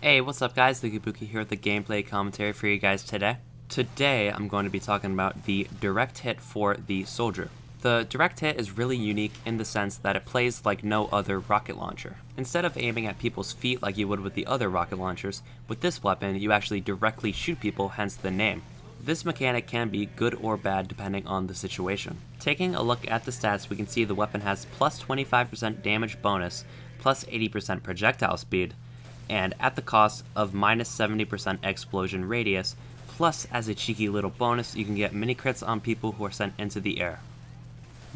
Hey, what's up guys, Lukey Pooky here with the gameplay commentary for you guys today. Today I'm going to be talking about the direct hit for the soldier. The direct hit is really unique in the sense that it plays like no other rocket launcher. Instead of aiming at people's feet like you would with the other rocket launchers, with this weapon you actually directly shoot people, hence the name. This mechanic can be good or bad depending on the situation. Taking a look at the stats, we can see the weapon has plus 25% damage bonus, plus 80% projectile speed, and at the cost of minus 70% explosion radius, plus as a cheeky little bonus you can get mini crits on people who are sent into the air.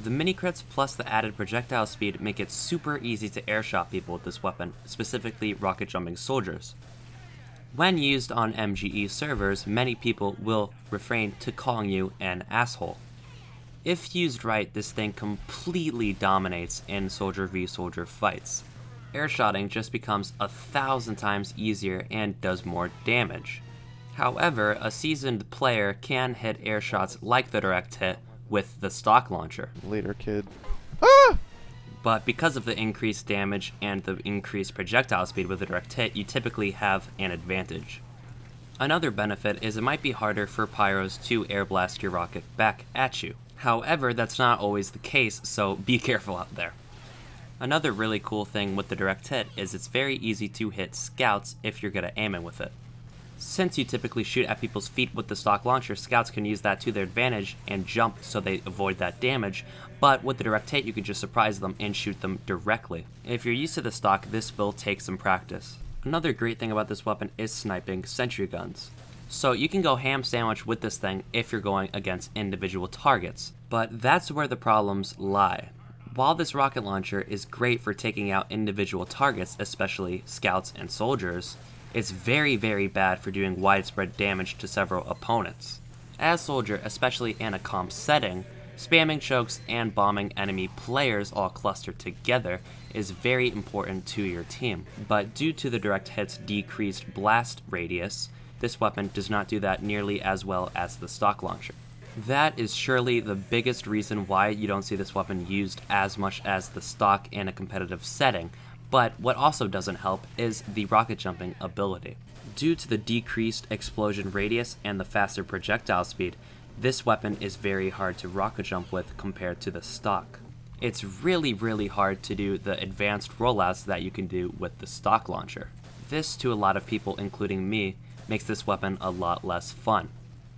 The mini crits plus the added projectile speed make it super easy to airshot people with this weapon, specifically rocket jumping soldiers. When used on MGE servers, many people will refrain to calling you an asshole. If used right, this thing completely dominates in soldier v soldier fights. Airshotting just becomes 1,000 times easier and does more damage. However, a seasoned player can hit airshots like the direct hit with the stock launcher. Later, kid. Ah! But because of the increased damage and the increased projectile speed with the direct hit, you typically have an advantage. Another benefit is it might be harder for pyros to airblast your rocket back at you. However, that's not always the case, so be careful out there. Another really cool thing with the direct hit is it's very easy to hit scouts if you're good at aiming with it. Since you typically shoot at people's feet with the stock launcher, scouts can use that to their advantage and jump so they avoid that damage, but with the direct hit you can just surprise them and shoot them directly. If you're used to the stock, this will take some practice. Another great thing about this weapon is sniping sentry guns. So you can go ham sandwich with this thing if you're going against individual targets, but that's where the problems lie. While this rocket launcher is great for taking out individual targets, especially scouts and soldiers, it's very bad for doing widespread damage to several opponents. As soldier, especially in a comp setting, spamming chokes and bombing enemy players all clustered together is very important to your team. But due to the direct hit's decreased blast radius, this weapon does not do that nearly as well as the stock launcher. That is surely the biggest reason why you don't see this weapon used as much as the stock in a competitive setting, but what also doesn't help is the rocket jumping ability. Due to the decreased explosion radius and the faster projectile speed, this weapon is very hard to rocket jump with compared to the stock. It's really hard to do the advanced rollouts that you can do with the stock launcher. This, to a lot of people including me, makes this weapon a lot less fun.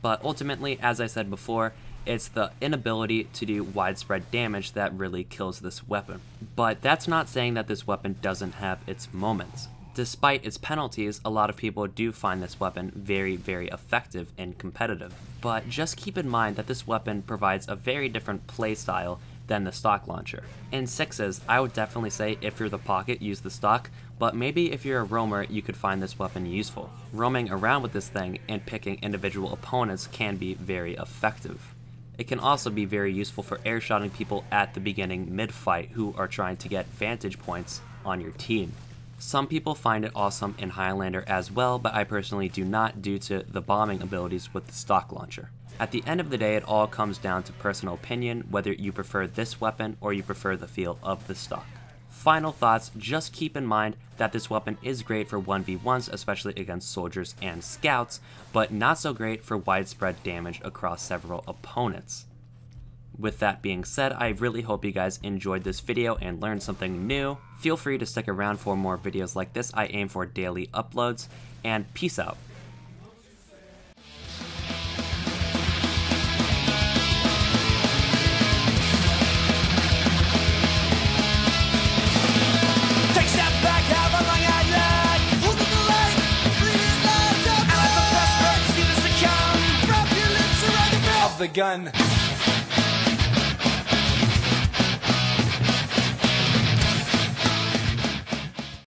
But ultimately, as I said before, it's the inability to do widespread damage that really kills this weapon. But that's not saying that this weapon doesn't have its moments. Despite its penalties, a lot of people do find this weapon very effective and competitive. But just keep in mind that this weapon provides a very different playstyle than the stock launcher. In sixes, I would definitely say if you're the pocket, use the stock, but maybe if you're a roamer, you could find this weapon useful. Roaming around with this thing and picking individual opponents can be very effective. It can also be very useful for airshotting people at the beginning mid-fight who are trying to get vantage points on your team. Some people find it awesome in Highlander as well, but I personally do not due to the bombing abilities with the stock launcher. At the end of the day, it all comes down to personal opinion, whether you prefer this weapon or you prefer the feel of the stock. Final thoughts, just keep in mind that this weapon is great for 1v1s, especially against soldiers and scouts, but not so great for widespread damage across several opponents. With that being said, I really hope you guys enjoyed this video and learned something new. Feel free to stick around for more videos like this. I aim for daily uploads, and peace out. The gun.